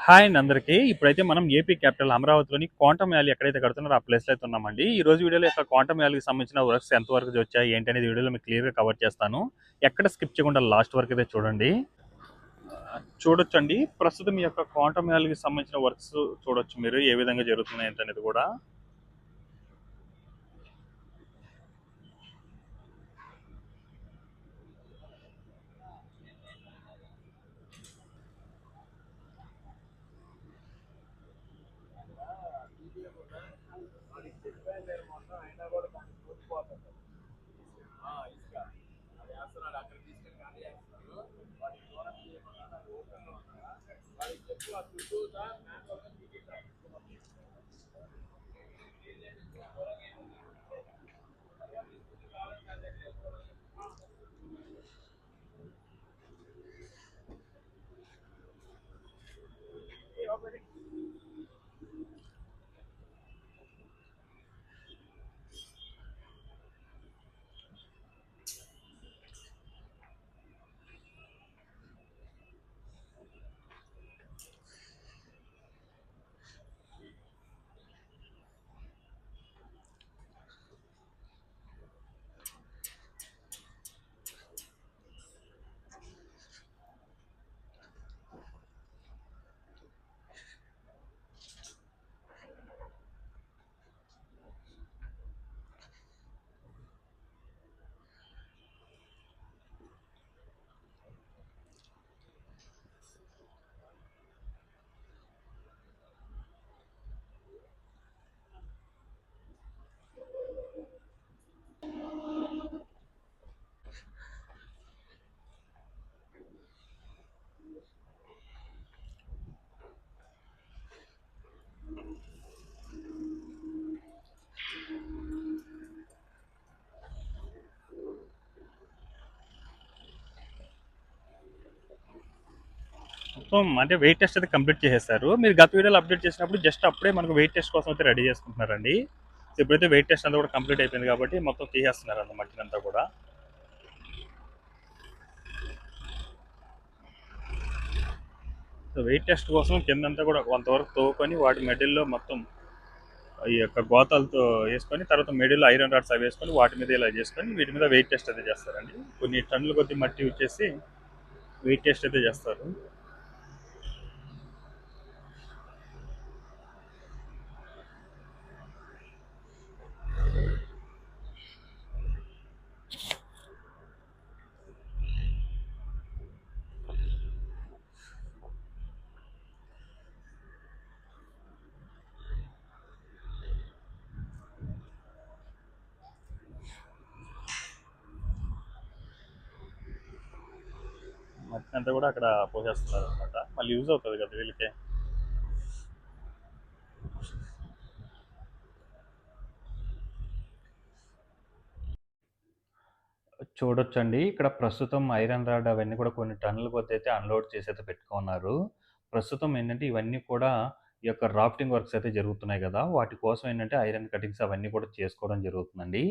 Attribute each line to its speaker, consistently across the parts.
Speaker 1: Hi అండి అందరికీ. ఇప్పుడైతే మనం ఏపీ క్యాపిటల్ అమరావతిలోని క్వాంటమ్ వ్యాలీ ఎక్కడైతే కడుతున్నారో ఆ ప్లేస్లో అయితే ఉన్నామండి. ఈ రోజు వీడియోలో యొక్క క్వాంటమ్ వ్యాలీకి సంబంధించిన వర్క్స్ ఎంతవరకు వచ్చాయి ఏంటి అనేది వీడియోలో మీకు క్లియర్గా కవర్ చేస్తాను. ఎక్కడ స్కిప్ చేయకుండా లాస్ట్ వరకు అయితే చూడండి. చూడొచ్చండి, ప్రస్తుతం ఈ యొక్క క్వాంటమ్ వ్యాలీకి సంబంధించిన వర్క్స్ చూడొచ్చు మీరు ఏ విధంగా జరుగుతున్నాయి ఏంటనేది కూడా. మొత్తం అంటే వెయిట్ టెస్ట్ అయితే కంప్లీట్ చేసేస్తారు. మీరు గత వీడియోలో అప్డేట్ చేసినప్పుడు జస్ట్ అప్పుడే మనకు వెయిట్ టెస్ట్ కోసం అయితే రెడీ చేసుకుంటున్నారండి. ఇప్పుడైతే వెయిట్ టెస్ట్ అంతా కూడా కంప్లీట్ అయిపోయింది కాబట్టి మొత్తం తీసేస్తున్నారు అన్నమాట మట్టినంతా కూడా. సో వెయిట్ టెస్ట్ కోసం కిందంతా కూడా కొంతవరకు తోకొని వాటి మెడల్లో మొత్తం ఈ యొక్క గోతాలతో వేసుకొని తర్వాత మెడల్ ఐరన్ రాడ్స్ అవి వేసుకొని వాటి మీద ఇలా చేసుకొని వీటి మీద వెయిట్ టెస్ట్ అయితే చేస్తారండి. కొన్ని టన్నుల కొద్ది మట్టి వచ్చేసి వెయిట్ టెస్ట్ అయితే చేస్తారు. మట్టి అంతా కూడా అక్కడ పోసేస్తున్నారు అనమాట. మళ్ళీ యూజ్ అవుతుంది కదా వీళ్ళకి. చూడొచ్చండి, ఇక్కడ ప్రస్తుతం ఐరన్ రాడ్ అవన్నీ కూడా కొన్ని టన్నుల కొద్ది అయితే అన్లోడ్ చేసి అయితే పెట్టుకున్నారు. ప్రస్తుతం ఏంటంటే ఇవన్నీ కూడా ఈ యొక్క రాఫ్టింగ్ వర్క్స్ అయితే జరుగుతున్నాయి కదా, వాటి కోసం ఏంటంటే ఐరన్ కటింగ్స్ అవన్నీ కూడా చేసుకోవడం జరుగుతుందండి.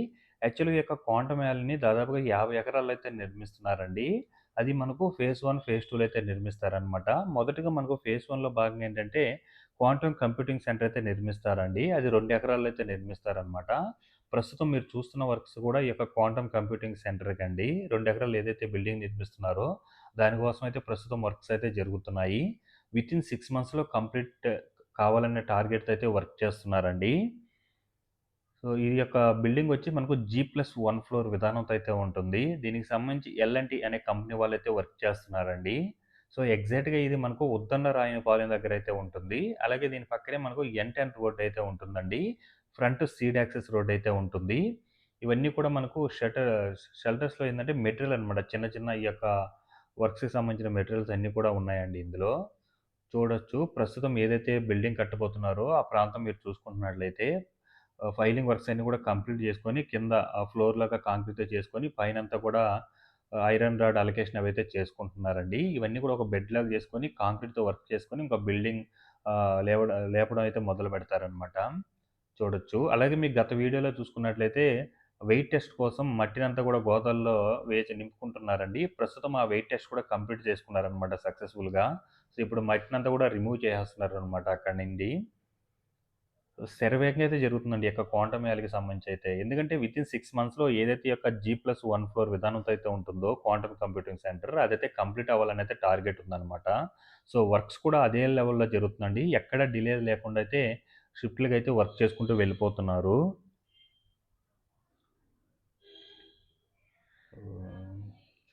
Speaker 1: యాక్చువల్గా ఈ యొక్క క్వాంటమ్ వ్యాలీని దాదాపుగా 50 ఎకరాల్లో అయితే నిర్మిస్తున్నారండి. అది మనకు ఫేజ్ 1 ఫేజ్ 2లో అయితే నిర్మిస్తారనమాట. మొదటగా మనకు ఫేజ్ 1లో భాగంగా ఏంటంటే క్వాంటమ్ కంప్యూటింగ్ సెంటర్ అయితే నిర్మిస్తారండి. అది 2 ఎకరాల్లో అయితే నిర్మిస్తారనమాట. ప్రస్తుతం మీరు చూస్తున్న వర్క్స్ కూడా ఈ యొక్క క్వాంటమ్ కంప్యూటింగ్ సెంటర్‌కి అండి. 2 ఎకరాలు ఏదైతే బిల్డింగ్ నిర్మిస్తున్నారో దానికోసం అయితే ప్రస్తుతం వర్క్స్ అయితే జరుగుతున్నాయి. వితిన్ 6 మంత్స్‌లో కంప్లీట్ కావాలనే టార్గెట్‌తో అయితే వర్క్ చేస్తున్నారండి. సో ఈ యొక్క బిల్డింగ్ వచ్చి మనకు G+1 ఫ్లోర్ విధానంతో అయితే ఉంటుంది. దీనికి సంబంధించి ఎల్&టీ అనే కంపెనీ వాళ్ళైతే వర్క్ చేస్తున్నారండి. సో ఎగ్జాక్ట్‌గా ఇది మనకు ఉద్దండ రాయనపాలెం దగ్గర అయితే ఉంటుంది. అలాగే దీని పక్కనే మనకు N10 రోడ్ అయితే ఉంటుందండి. ఫ్రంట్ సీడ్ యాక్సెస్ రోడ్ అయితే ఉంటుంది. ఇవన్నీ కూడా మనకు షెల్టర్స్‌లో ఏందంటే మెటీరియల్ అనమాట. చిన్న చిన్న ఈ యొక్క వర్క్స్‌కి సంబంధించిన మెటీరియల్స్ అన్నీ కూడా ఉన్నాయండి ఇందులో. చూడొచ్చు. ప్రస్తుతం ఏదైతే బిల్డింగ్ కట్టబోతున్నారో ఆ ప్రాంతం మీరు చూసుకుంటున్నట్లయితే ఫైలింగ్ వర్క్స్ అన్నీ కూడా కంప్లీట్ చేసుకొని కింద ఫ్లోర్ లాగా కాంక్రీట్‌తో చేసుకొని పైనంతా కూడా ఐరన్ రాడ్ అలొకేషన్ అవైతే చేసుకుంటున్నారండి. ఇవన్నీ కూడా ఒక బెడ్ లాగా చేసుకొని కాంక్రీట్‌తో వర్క్ చేసుకొని ఇంకా బిల్డింగ్ లేపడం అయితే మొదలు పెడతారనమాట. చూడొచ్చు. అలాగే మీకు గత వీడియోలో చూసుకున్నట్లయితే వెయిట్ టెస్ట్ కోసం మట్టినంతా కూడా గోతాల్లో వేసి నింపుకుంటున్నారండి. ప్రస్తుతం ఆ వెయిట్ టెస్ట్ కూడా కంప్లీట్ చేసుకున్నారనమాట సక్సెస్‌ఫుల్‌గా. సో ఇప్పుడు మట్టినంతా కూడా రిమూవ్ చేసేస్తున్నారనమాట అక్కడి నుండి. శరవేగంగా అయితే జరుగుతుందండి ఈ యొక్క క్వాంటమ్ వ్యాలీకి సంబంధించయితే. ఎందుకంటే వితిన్ 6 మంత్స్‌లో ఏదైతే ఈ యొక్క G+1 ఫ్లోర్ విధానంతో అయితే ఉంటుందో క్వాంటమ్ కంప్యూటింగ్ సెంటర్ అదైతే కంప్లీట్ అవ్వాలనైతే టార్గెట్ ఉందనమాట. సో, వర్క్స్ కూడా అదే లెవెల్‌లో జరుగుతుందండి. ఎక్కడ డిలే లేకుండా అయితే షిఫ్ట్‌లకైతే వర్క్ చేసుకుంటూ వెళ్ళిపోతున్నారు. హ్మ్.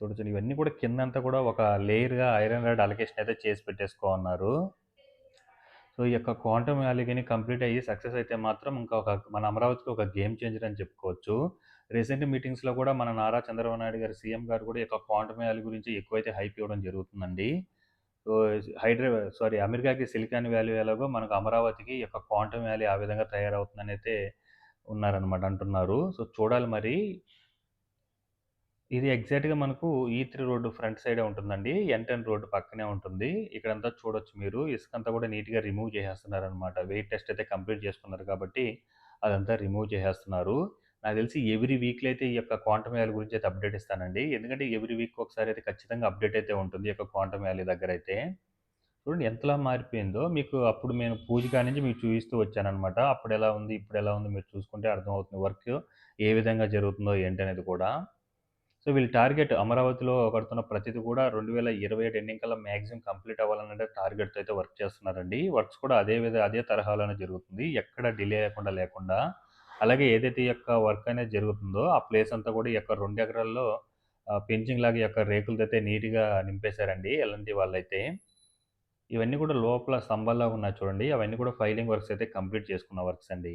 Speaker 1: చూడొచ్చండి ఇవన్నీ కూడా కిందంతా కూడా ఒక లేయర్‌గా ఐరన్ రాడ్ అలొకేషన్ అయితే చేసి పెట్టేసుకోనున్నారు. సో, ఈ యొక్క క్వాంటమ్ వ్యాలీ గాని కంప్లీట్ అయ్యి సక్సెస్ అయితే మాత్రం ఇంకా మన అమరావతికి ఒక గేమ్ చేంజర్ అని చెప్పుకోవచ్చు. రీసెంట్ మీటింగ్స్‌లో కూడా మన నారా చంద్రబాబు నాయుడు గారు సీఎం గారు కూడా ఈ యొక్క క్వాంటమ్ వ్యాలీ గురించి ఎక్కువైతే హైప్ ఇవ్వడం జరుగుతుందండి. సో, అమెరికాకి సిలికాన్ వ్యాలీ ఎలాగో మనకు అమరావతికి ఈ యొక్క క్వాంటమ్ వ్యాలీ ఆ విధంగా తయారవుతుందనైతే ఉన్నారనమాట అంటున్నారు. సో, చూడాలి మరి. ఇది ఎగ్జాక్ట్‌గా మనకు ఈ3 రోడ్ ఫ్రంట్ సైడే ఉంటుందండి. ఎన్10 రోడ్ పక్కనే ఉంటుంది. ఇక్కడంతా చూడొచ్చు మీరు. ఇసుకంతా కూడా నీట్‌గా రిమూవ్ చేసేస్తున్నారనమాట. వెయిట్ టెస్ట్ అయితే కంప్లీట్ చేసుకున్నారు కాబట్టి, అదంతా రిమూవ్ చేసేస్తున్నారు. నాకు తెలిసి ఎవ్రీ వీక్‌లో అయితే ఈ యొక్క క్వాంటమ్ వ్యాలీ గురించి అయితే అప్డేట్ ఇస్తానండి. ఎందుకంటే ఎవ్రీ వీక్ ఒకసారి అయితే ఖచ్చితంగా అప్డేట్ అయితే ఉంటుంది. ఈ యొక్క క్వాంటమ్ వ్యాలీ దగ్గరైతే. చూడండి ఎంతలా మారిపోయిందో. మీకు అప్పుడు నేను పూజ కాడ్నుంచి మీకు చూపిస్తూ వచ్చాననమాట. అప్పుడెలా ఉంది, ఇప్పుడెలా ఉంది మీరు చూసుకుంటే అర్థమవుతుంది వర్క్ ఏ విధంగా జరుగుతుందో ఏంటనేది కూడా. సో, వీళ్ళ టార్గెట్ అమరావతిలో కడుతున్న ప్రతిది కూడా 2027 ఎండింగ్ కల్లా మాక్సిమం కంప్లీట్ అవ్వాలనే టార్గెట్‌తో అయితే వర్క్ చేస్తున్నారండి. వర్క్స్ కూడా అదే తరహాలోనే జరుగుతుంది. ఎక్కడ డిలే లేకుండా. అలాగే ఏదైతే ఈ యొక్క వర్క్ అనేది జరుగుతుందో, ఆ ప్లేస్ అంతా కూడా ఈ యొక్క 2 ఎకరాల్లో ఫెన్సింగ్ లాగా ఈ యొక్క రేకులతోతే నీట్‌గా నింపేశారండి ఎల్&టీ వాళ్ళైతే. ఇవన్నీ కూడా లోపల స్తంభాల్లాగా ఉన్నాయి చూడండి. అవన్నీ కూడా ఫైలింగ్ వర్క్స్ అయితే కంప్లీట్ చేసుకున్న వర్క్స్ అండి.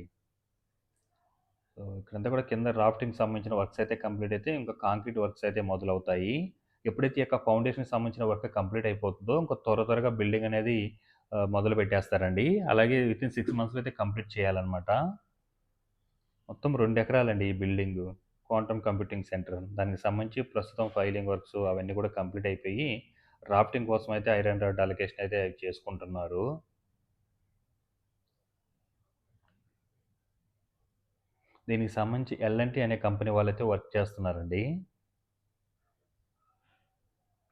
Speaker 1: సో, ఇక్కడంతా కూడా కింద రాఫ్టింగ్‌కి సంబంధించిన వర్క్స్ అయితే కంప్లీట్ అయితే ఇంకా కాంక్రీట్ వర్క్స్ అయితే మొదలవుతాయి. ఎప్పుడైతే ఈ యొక్క ఫౌండేషన్‌కి సంబంధించిన వర్క్ కంప్లీట్ అయిపోతుందో, ఇంక త్వరగా బిల్డింగ్ అనేది మొదలు పెట్టేస్తారండి. అలాగే వితిన్ 6 మంత్స్‌లో అయితే కంప్లీట్ చేయాలనమాట. మొత్తం 2 ఎకరాలండి ఈ బిల్డింగు. Quantum computing centre. దానికి సంబంధించి ప్రస్తుతం ఫైలింగ్ వర్క్స్ అవన్నీ కూడా కంప్లీట్ అయిపోయి, రాఫ్టింగ్ కోసం అయితే ఐరన్ రాడ్ అలొకేషన్ అయితే చేసుకుంటున్నారు. దీనికి సంబంధించి ఎల్&టీ అనే కంపెనీ వాళ్ళైతే వర్క్ చేస్తున్నారండి.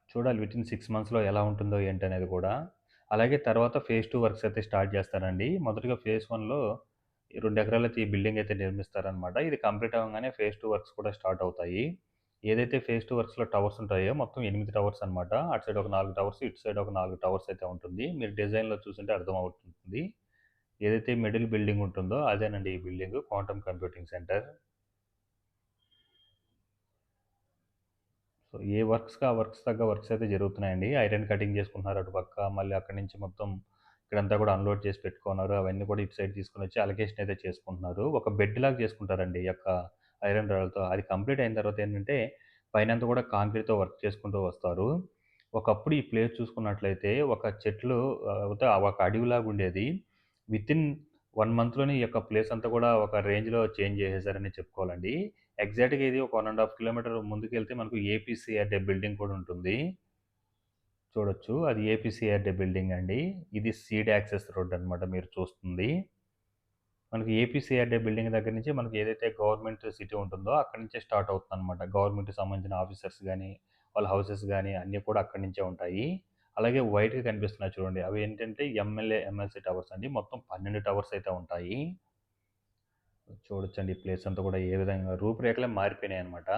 Speaker 1: చూడాలి వితిన్ 6 మంత్స్‌లో ఎలా ఉంటుందో ఏంటనేది కూడా. అలాగే తర్వాత ఫేజ్ 2 వర్క్స్ అయితే స్టార్ట్ చేస్తారండి. మొదటగా ఫేజ్ 1లో 2 ఎకరాలైతే ఈ బిల్డింగ్ అయితే నిర్మిస్తారనమాట. ఇది కంప్లీట్ అవ్వంగానే ఫేజ్ 2 వర్క్స్ కూడా స్టార్ట్ అవుతాయి. ఏదైతే ఫేజ్ 2 వర్క్స్‌లో టవర్స్ ఉంటాయో మొత్తం 8 టవర్స్ అనమాట. అటు సైడ్ ఒక 4 టవర్స్, ఇటు సైడ్ ఒక 4 టవర్స్ అయితే ఉంటుంది. మీరు డిజైన్‌లో చూసుంటే అర్థమవుతుంది. ఏదైతే మిడిల్ బిల్డింగ్ ఉంటుందో అదేనండి ఈ building quantum computing center. So, ఏ వర్క్స్‌కి ఆ వర్క్స్ తగ్గ వర్క్స్ అయితే జరుగుతున్నాయండి. ఐరన్ కటింగ్ చేసుకుంటున్నారు అటుపక్క. మళ్ళీ అక్కడి నుంచి మొత్తం ఇక్కడంతా కూడా అన్‌లోడ్ చేసి పెట్టుకున్నారు. అవన్నీ కూడా ఇటు సైడ్ తీసుకొనొచ్చి అలొకేషన్ అయితే చేసుకుంటున్నారు. ఒక బెడ్‌లాగా చేసుకుంటారండి ఈ యొక్క ఐరన్ రాడ్‌లతో. అది కంప్లీట్ అయిన తర్వాత ఏంటంటే, పైనంతా కూడా కాంక్రీట్‌తో వర్క్ చేసుకుంటూ వస్తారు. ఒకప్పుడు ఈ ప్లేస్ చూసుకున్నట్లయితే ఒక చెట్లు ఒక అడవిలాగా ఉండేది. వితిన్ 1 మంత్‌లోనే ఈ యొక్క ప్లేస్ అంతా కూడా ఒక రేంజ్‌లో చేంజ్ చేసేసారని చెప్పుకోవాలండి. ఎగ్జాక్ట్‌గా ఇది ఒక 1 ½ కిలోమీటర్ ముందుకెళ్తే మనకు ఏపీసీఆర్‌డీ బిల్డింగ్ కూడా ఉంటుంది. చూడొచ్చు. అది ఏపీసీఆర్‌డీ బిల్డింగ్ అండి. ఇది సీడ్ యాక్సెస్ రోడ్ అనమాట మీరు చూస్తుంది. మనకి ఏపీసీఆర్‌డీ బిల్డింగ్ దగ్గర నుంచి మనకి ఏదైతే గవర్నమెంట్ సిటీ ఉంటుందో అక్కడి నుంచే స్టార్ట్ అవుతుందనమాట. గవర్నమెంట్‌కి సంబంధించిన ఆఫీసర్స్ గాని, వాళ్ళ హౌసెస్ గాని అన్నీ కూడా అక్కడి నుంచే ఉంటాయి. అలాగే వైట్‌గా కనిపిస్తున్నాయి చూడండి. అవి ఏంటంటే ఎమ్మెల్యే, ఎమ్మెల్సీ టవర్స్ అండి. మొత్తం 12 టవర్స్ అయితే ఉంటాయి. చూడొచ్చండి. ఈ ప్లేస్ అంతా కూడా ఏ విధంగా రూపురేఖలే మారిపోయినాయనమాట.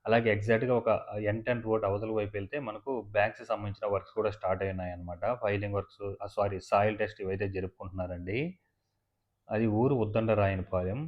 Speaker 1: అలాగే ఎగ్జాక్ట్‌గా ఒక ఎన్10 రోడ్ అవతల వైపెళ్తే మనకు బ్యాంక్స్‌కి సంబంధించిన వర్క్స్ కూడా స్టార్ట్ అయినాయనమాట. ఫైలింగ్ వర్క్స్ సాయిల్ టెస్ట్ ఇవైతే జరుపుకుంటున్నారండి. అది ఊరు ఉద్దండరాయనిపాలెం.